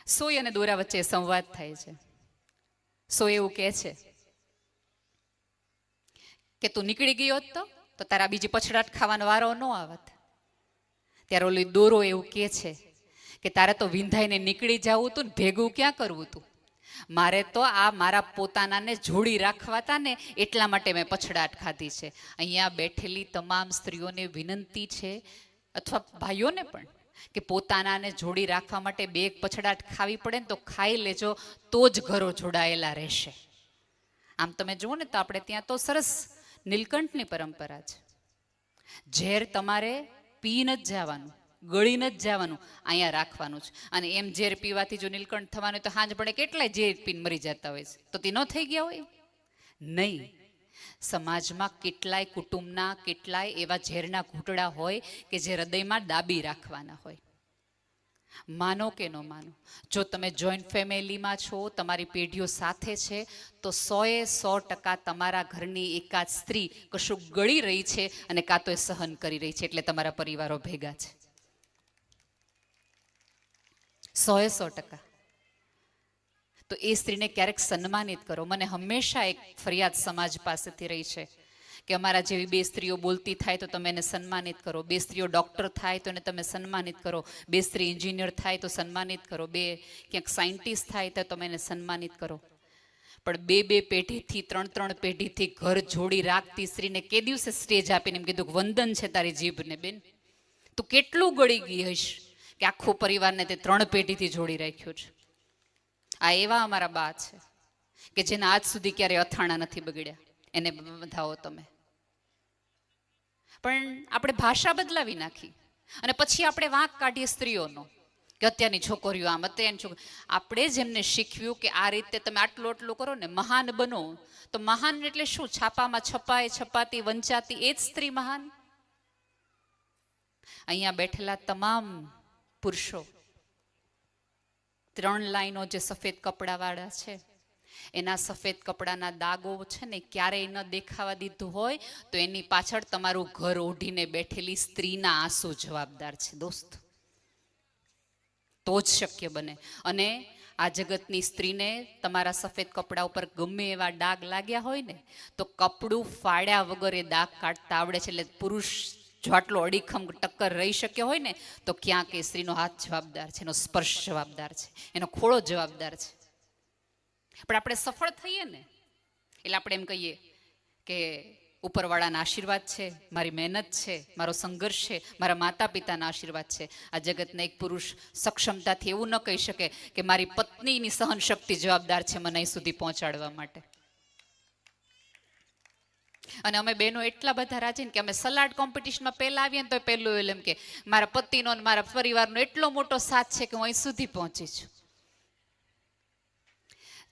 સોય અને દોરા વચ્ચે સંવાદ થાય છે. સોય એવું કહે છે કે તું નીકળી ગયો હોત તો તારા બીજી પછડાટ ખાવાનો વારો ન આવત. ત્યારે ઓલી દોરો એવું કહે છે કે તારે તો વિંધાઈને નીકળી જવું તું ને ભેગું ક્યાં કરવું તું. મારે તો આ મારા પોતાનાને જોડી રાખવા હતા ને એટલા માટે મેં પછડાટ ખાધી છે. અહીંયા બેઠેલી તમામ સ્ત્રીઓને વિનંતી છે, અથવા ભાઈઓને પણ, કે પોતાનાને જોડી રાખવા માટે બે પછડાટ ખાવી પડે ને તો ખાઈ લેજો, તો જ ઘરો જોડાયેલા રહેશે. આમ તમે જુઓ ને તો આપણે ત્યાં તો સરસ નીલકંઠની પરંપરા છે. ઝેર તમારે પીને જ જવાનું, ગળીને જ જવાનું, અહીંયા રાખવાનું છે. અને એમ ઝેર પીવાથી જો નીલકંઠ થવાનું તો હાંજ પડે કેટલાય ઝેર પીને મરી જતા હોય છે, તો તે ન થઈ ગયા હોય? નહીં. સમાજમાં કેટલાય કુટુંબના કેટલાય એવા ઝેરના ઘૂંટડા હોય કે જે હૃદયમાં દાબી રાખવાના હોય. માનો કે ન માનો, જો તમે જોઈન્ટ ફેમિલીમાં છો, તમારી પેઢીઓ સાથે છે, તો 100% તમારા ઘરની એકાદ સ્ત્રી કશું ગળી રહી છે અને કાં તો એ સહન કરી રહી છે, એટલે તમારા પરિવારો ભેગા છે. 100%. તો એ સ્ત્રીને ક્યારેક સન્માનિત કરો. મને હંમેશા એક ફરિયાદ સમાજ પાસેથી રહી છે કે અમારા જેવી બે સ્ત્રીઓ બોલતી થાય તો તમે એને સન્માનિત કરો, બે સ્ત્રીઓ ડૉક્ટર થાય તો એને તમે સન્માનિત કરો, બે સ્ત્રી એન્જિનિયર થાય તો સન્માનિત કરો, બે ક્યાંક સાયન્ટિસ્ટ થાય તો તમે એને સન્માનિત કરો. પણ બે પેઢીથી, 3 પેઢીથી ઘર જોડી રાખતી સ્ત્રીને કે દિવસે સ્ટેજ આપીને એમ કીધું વંદન છે તારી જીભને બેન, તું કેટલું ગળી ગઈ હશ કે આખો પરિવારને તે 3 પેઢીથી જોડી રાખ્યો છે. આ એવા અમારા બા છે કે જેના આજ સુધી ક્યારે અથાણા નથી બગડ્યા, એને બધાઓ તમે. પણ આપણે ભાષા બદલાવી નાખી અને પછી આપણે વાંક કાઢીએ સ્ત્રીઓનો કે અત્યારની છોકરીઓ આમ, અત્યારની છોકરી. આપણે જ એમને શીખવ્યું કે આ રીતે તમે આટલું આટલું કરો ને મહાન બનો. તો મહાન એટલે શું? છાપામાં છપાય, છપાતી, વંચાતી એ જ સ્ત્રી મહાન? અહીંયા બેઠેલા તમામ પુરુષો 3 લાઈનો જે સફેદ કપડાવાળા છે, એના સફેદ કપડાના દાગો છે ને ક્યારેય ન દેખાવા દીધું હોય તો એની પાછળ તમારું ઘર ઓઢીને બેઠેલી સ્ત્રીના આંસુ જવાબદાર છે દોસ્ત. તો જ શક્ય બને. અને આ જગતની સ્ત્રીને તમારા સફેદ કપડા ઉપર ગમે એવા ડાઘ લાગ્યા હોય ને તો કપડું ફાડ્યા વગર એ દાગ કાઢતા આવડે છે. એટલે પુરુષ જો આટલો અડીખમ ટક્કર રહી શક્યો હોય ને તો ક્યાંક એ સ્ત્રીનો હાથ જવાબદાર છે, એનો સ્પર્શ જવાબદાર છે, એનો ખોળો જવાબદાર છે. પણ આપણે સફળ થઈએ ને એટલે આપણે એમ કહીએ કે ઉપરવાળાના આશીર્વાદ છે, મારી મહેનત છે, મારો સંઘર્ષ છે, મારા માતા પિતાના આશીર્વાદ છે. આ જગતના એક પુરુષ સક્ષમતાથી એવું ન કહી શકે કે મારી પત્નીની સહન શક્તિ જવાબદાર છે મને અહીં સુધી પહોંચાડવા માટે. અને અમે બહેનો એટલા બધા રાજી કે અમે સલાડ કોમ્પિટિશનમાં પહેલા આવીએ ને તો પહેલું એમ કે મારા પતિનો અને મારા પરિવારનો એટલો મોટો સાથ છે કે હું અહીં સુધી પહોંચી છું.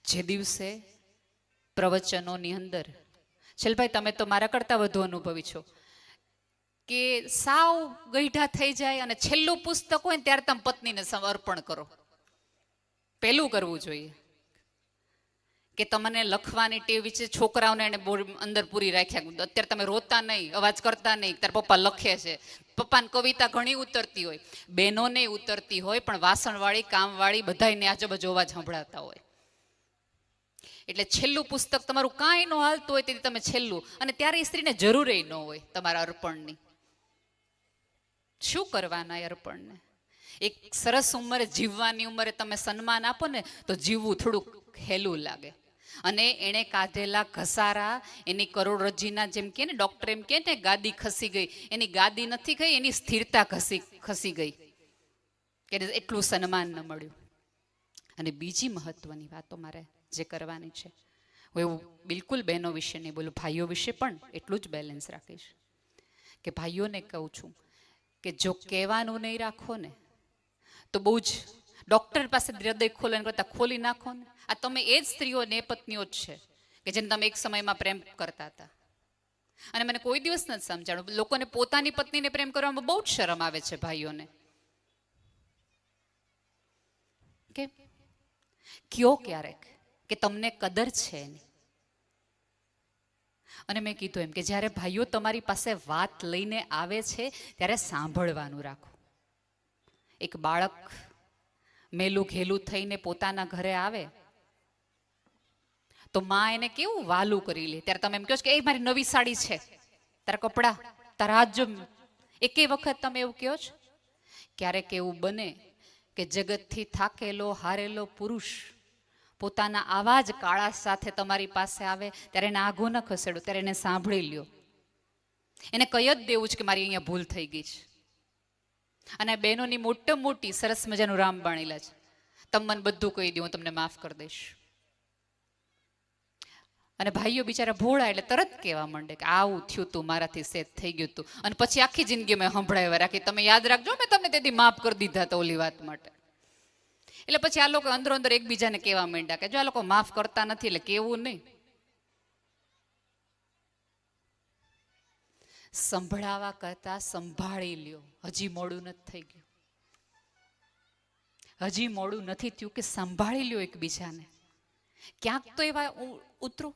જે દિવસે પ્રવચનોની અંદર, છેલભાઈ તમે તો મારા કરતા વધુ અનુભવી છો, કે સાવ ગઈઢા થઈ જાય અને છેલ્લું પુસ્તક હોય ને ત્યારે તમે પત્નીને અર્પણ કરો. પહેલું કરવું જોઈએ. કે તમને લખવાની ટેવ વિશે છોકરાઓને એને અંદર પૂરી રાખ્યા. અત્યારે તમે રોતા નહીં, અવાજ કરતા નહીં, તાર પપ્પા લખે છે. પપ્પાને કવિતા ઘણી ઉતરતી હોય, બહેનોને ઉતરતી હોય, પણ વાસણવાળી, કામવાળી બધાને આજુબાજુ અવાજ સંભળાતા હોય. એટલે છેલ્લું પુસ્તક તમારું કાંઈ ન હાલતું હોય તેથી તમે છેલ્લું, અને ત્યારે એ સ્ત્રીને જરૂર ન હોય તમારા અર્પણની. શું કરવાના એ અર્પણને? એક સરસ ઉંમરે, જીવવાની ઉંમરે તમે સન્માન આપો ને તો જીવવું થોડુંક હેલું લાગે. અને એણે કાઢેલા ઘસારા, એની કરોડરજ્જીના, જેમ કે ને ડૉક્ટર એમ કે ને ગાદી ખસી ગઈ, એની ગાદી નથી ગઈ, એની સ્થિરતા ખસી ગઈ કે એટલું સન્માન ન મળ્યું. અને બીજી મહત્વની વાતો મારે જે કરવાની છે, હું એવું બિલકુલ બહેનો વિશે નહીં બોલું, ભાઈઓ વિશે પણ એટલું જ બેલેન્સ રાખીશ. કે ભાઈઓને કહું છું કે જો કહેવાનું નહીં રાખો ને તો બહુ જ ડૉક્ટર પાસે હૃદય ખોલવા કરતાં ખોલી નાખો ને. આ તમે એ જ સ્ત્રીઓ ને પત્નીઓ જ છે કે જેને તમે એક સમયમાં પ્રેમ કરતા હતા. અને મને કોઈ દિવસ નથી સમજાણું, લોકોને પોતાની પત્નીને પ્રેમ કરવામાં બહુ જ શરમ આવે છે ભાઈઓને. કે કયો ક્યારેક કે તમને કદર છે એની. અને મેં કીધું એમ કે જ્યારે ભાઈઓ તમારી પાસે વાત લઈને આવે છે ત્યારે સાંભળવાનું રાખો. એક બાળક મેલું ઘેલું થઈને પોતાના ઘરે આવે તો માં એને કેવું વાલું કરી લે. ત્યારે તમે એમ કહો છો કે એ મારી નવી સાડી છે, તારા કપડા, તારા હાથ જો, એકે વખત તમે એવું કહો છો? ક્યારેક એવું બને કે જગતથી થાકેલો હારેલો પુરુષ પોતાના આવા જ કાળા સાથે તમારી પાસે આવે ત્યારે એને આઘો ન ખસેડો, ત્યારે એને સાંભળી લ્યો, એને કહી જ દેવું છે કે મારી અહીંયા ભૂલ થઈ ગઈ છે. અને બહેનોની મોટી સરસ મજાનું રામબાણ ઇલાજ, તમે મને બધું કહી દો, હું તમને માફ કરી દઈશ. અને ભાઈઓ બિચારા ભોળા એટલે તરત કહેવા માંડે કે આવું થયું તું, મારાથી સેજ થઈ ગયું તું, અને પછી આખી જિંદગી મેં સંભળાવ્યા રાખી, તમે યાદ રાખજો મેં તમને તેથી માફ કરી દીધા તો ઓલી વાત માટે. એટલે પછી આ લોકો અંદરો અંદર એકબીજાને કહેવા માંડ્યા કે જો આ લોકો માફ કરતા નથી એટલે કેવું નહીં. સંભળાવા કરતા સંભાળી લ્યો. હજી મોડું નથી થઈ ગયું, હજી મોડું નથી થયું કે સંભાળી લ્યો એકબીજાને. ક્યાંક તો એવા ઉતરો,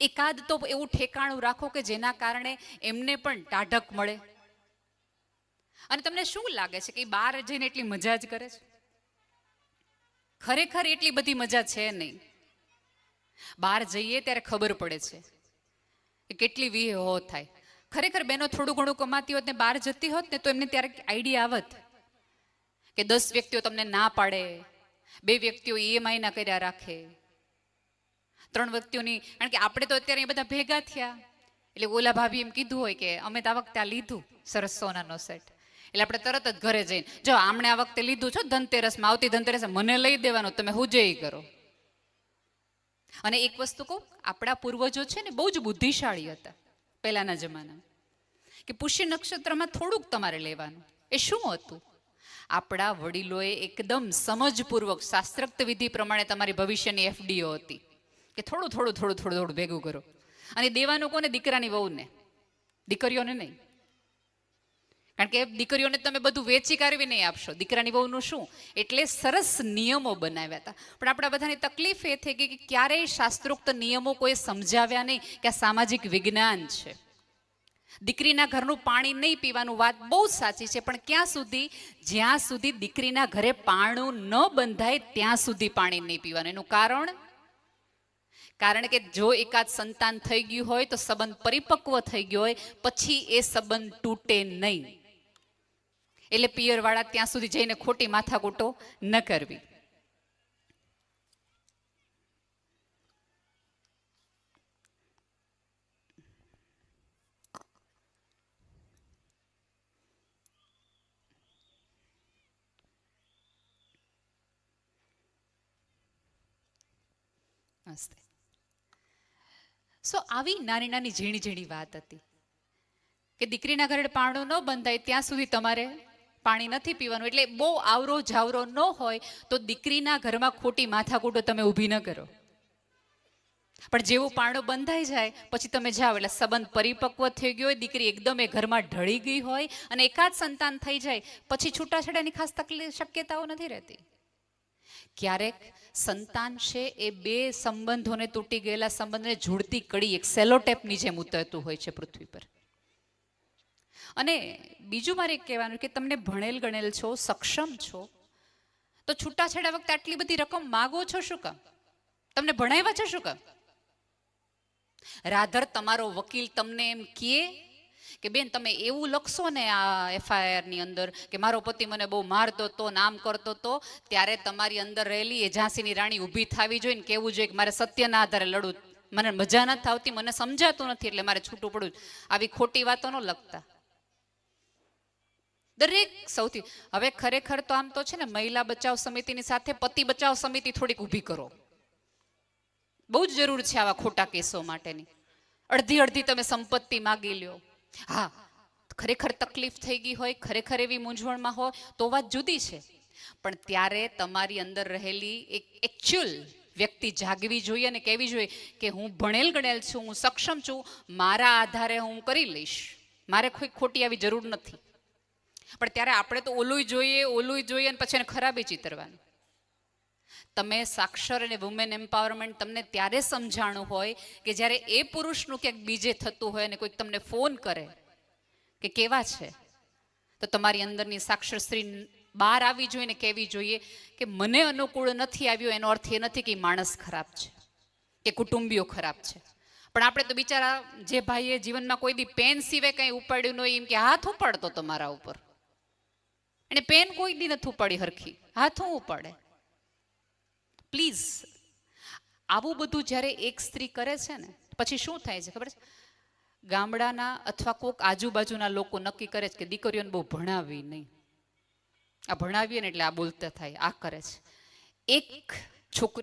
એકાદ તો એવું ઠેકાણું રાખો કે જેના કારણે એમને પણ ટાઢક મળે. અને તમને શું લાગે છે કે બહાર જઈને એટલી મજા જ કરે છે? ખરેખર એટલી બધી મજા છે નહીં. બહાર જઈએ ત્યારે ખબર પડે છે કે કેટલી વિહો થાય. ખરેખર બહેનો થોડું ઘણું કમાતી હોત ને બહાર જતી હોત ને તો એમને ત્યારે આઈડિયા આવત કે 10 વ્યક્તિઓ તમને ના પાડે, 2 વ્યક્તિઓ EMI ના કર્યા રાખે, 3 વ્યક્તિઓની, કારણ કે આપણે તો અત્યારે બધા ભેગા થયા એટલે ઓલા ભાભી એમ કીધું હોય કે અમે તો આ વખતે આ લીધું સરસ સોનાનો સેટ, એટલે આપણે તરત જ ઘરે જઈને જો આમણે આ વખતે લીધું છો ધનતેરસમાં, આવતી ધનતેરસ મને લઈ દેવાનો, તમે હુજે કરો. અને એક વસ્તુ કહું, આપણા પૂર્વજો છે ને બહુ જ બુદ્ધિશાળી હતા પહેલાના જમાનામાં, કે પુષ્ય નક્ષત્રમાં થોડુંક તમારે લેવાનું. એ શું હતું? આપણા વડીલોએ એકદમ સમજપૂર્વક શાસ્ત્રોક્ત વિધિ પ્રમાણે તમારી ભવિષ્યની FDઓ હતી કે થોડું થોડું થોડું થોડું થોડું ભેગું કરો. અને દેવાનું કોને? દીકરાની વહુને, દીકરીઓને નહીં. કારણ કે દીકરીઓને તમે બધું વેચી કાઢવી નહીં આપશો, દીકરાની વહુનું શું? એટલે સરસ નિયમો બનાવ્યા હતા. પણ આપણા બધાની તકલીફ એ થઈ ગઈ કે ક્યારેય શાસ્ત્રોક્ત નિયમો કોઈ સમજાવ્યા નહીં કે આ સામાજિક વિજ્ઞાન છે. દીકરીના ઘરનું પાણી નહીં પીવાનું વાત બહુ સાચી છે, પણ ક્યાં સુધી? જ્યાં સુધી દીકરીના ઘરે પાણું ન બંધાય ત્યાં સુધી પાણી નહીં પીવાનું. એનું કારણ કે જો એકાદ સંતાન થઈ ગયું હોય તો સંબંધ પરિપક્વ થઈ ગયો હોય પછી એ સંબંધ તૂટે નહીં. એટલે પિયરવાળા ત્યાં સુધી જઈને ખોટી માથાકૂટો ન કરવી. આવી નાની નાની ઝીણી ઝીણી વાત હતી કે દીકરીના ઘરે પાણું ન બંધાય ત્યાં સુધી તમારે પાણી નથી પીવાનું. એટલે બહુ આવરો જાવરો ન હોય તો દીકરીના ઘરમાં ખોટી માથાકૂટો તમે ઊભી ન કરો. પણ જેવું પાણું બંધાઈ જાય પછી તમે જાઓ એટલે સંબંધ પરિપક્વ થઈ ગયો હોય, દીકરી એકદમ એ ઘરમાં ઢળી ગઈ હોય અને એકાદ સંતાન થઈ જાય પછી છૂટાછેડાની ખાસ શક્યતાઓ નથી રહેતી. ક્યારેક સંતાન છે એ 2 સંબંધોને તૂટી ગયેલા સંબંધને જોડતી કડી, એક સેલોટેપની જેમ ઉતરતું હોય છે પૃથ્વી પર. અને બીજું મારે કહેવાનું કે તમને ભણેલ ગણેલ છો, સક્ષમ છો, તો છૂટાછેડા વખતે આટલી બધી રકમ માગો છો શું કામ? તમને ભણાવ્યા છે શું કામ? રાધર તમારો વકીલ તમને એમ કહે કે બેન તમે એવું લખશો ને આ FIR ની અંદર કે મારો પતિ મને બહુ મારતો તો, નામ કરતો તો, ત્યારે તમારી અંદર રહેલી એ ઝાંસીની રાણી ઊભી થવી જોઈએ ને કેવું જોઈએ કે મારે સત્યના આધારે લડવું, મને મજા નથી આવતી, મને સમજાતું નથી એટલે મારે છૂટું પડવું. આવી ખોટી વાતો ન લખતા. દરેક સૌથી હવે ખરેખર તો આમ તો છે ને મહિલા બચાવ સમિતિની સાથે પતિ બચાવ સમિતિ થોડીક ઊભી કરો. બહુ જ જરૂર છે આવા ખોટા કેસો માટેની. અડધી તમે સંપત્તિ માગી લ્યો. હા, ખરેખર તકલીફ થઈ ગઈ હોય, ખરેખર એવી મૂંઝવણમાં હોય તો વાત જુદી છે, પણ ત્યારે તમારી અંદર રહેલી એક એકચ્યુઅલ વ્યક્તિ જાગવી જોઈએ અને કહેવી જોઈએ કે હું ભણેલ ગણેલ છું, હું સક્ષમ છું, મારા આધારે હું કરી લઈશ, મારે કોઈ ખોટી આવી જરૂર નથી. પણ ત્યારે આપણે તો ઓલું જોઈએ અને પછી એને ખરાબી ચિતરવાનું. તમે સાક્ષર અને વુમેન એમ્પાવરમેન્ટ તમને ત્યારે સમજાણું હોય કે જ્યારે એ પુરુષનું ક્યાંક બીજે થતું હોય અને કોઈક તમને ફોન કરે કે કેવા છે, તો તમારી અંદરની સાક્ષર સ્ત્રી બહાર આવી જોઈએ ને કહેવી જોઈએ કે મને અનુકૂળ નથી આવ્યો, એનો અર્થ એ નથી કે માણસ ખરાબ છે કે કુટુંબીઓ ખરાબ છે. પણ આપણે તો બિચારા જે ભાઈએ જીવનમાં કોઈ દી પેન સિવાય કંઈ ઉપાડ્યું નહીં, એમ કે હાથ ઉપાડતો તમારા ઉપર, એને પેન કોઈ દી નથી ઉપાડી હરખી, હાથ હું ઉપાડે. પ્લીઝ, આવું બધું જ્યારે એક સ્ત્રી કરે છે ને પછી શું થાય છે ખબર છે? ગામડાના અથવા કોઈક આજુબાજુના લોકો નક્કી કરે છે કે દીકરીઓને બહુ ભણાવવી નહીં, આ ભણાવીએ ને એટલે આ બોલતા થાય, આ કરે છે. એક છોકરી